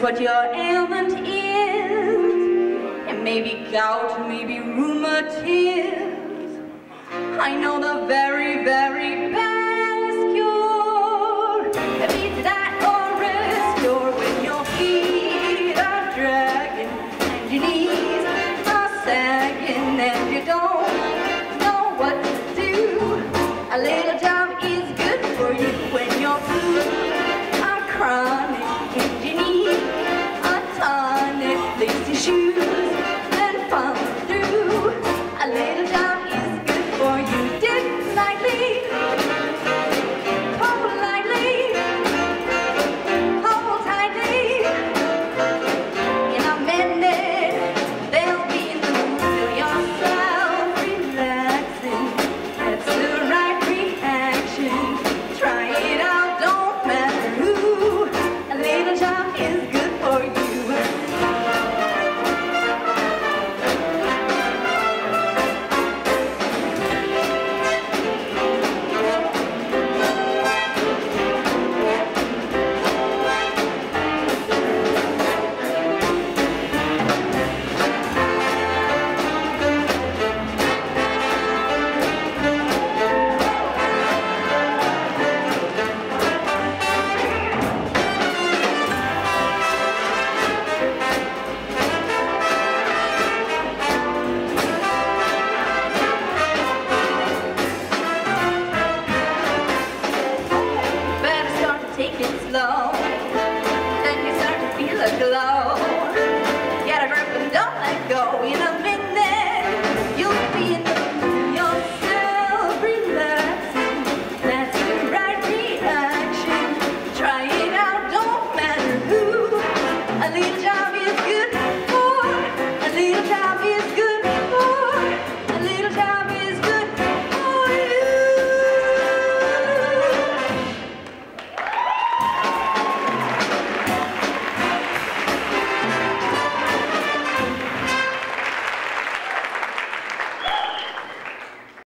what your ailment is. It may be gout, maybe rheumatiz. I know the very, very best cure. It beats that or rest cure when your feet are dragging and your knees are sagging and you don't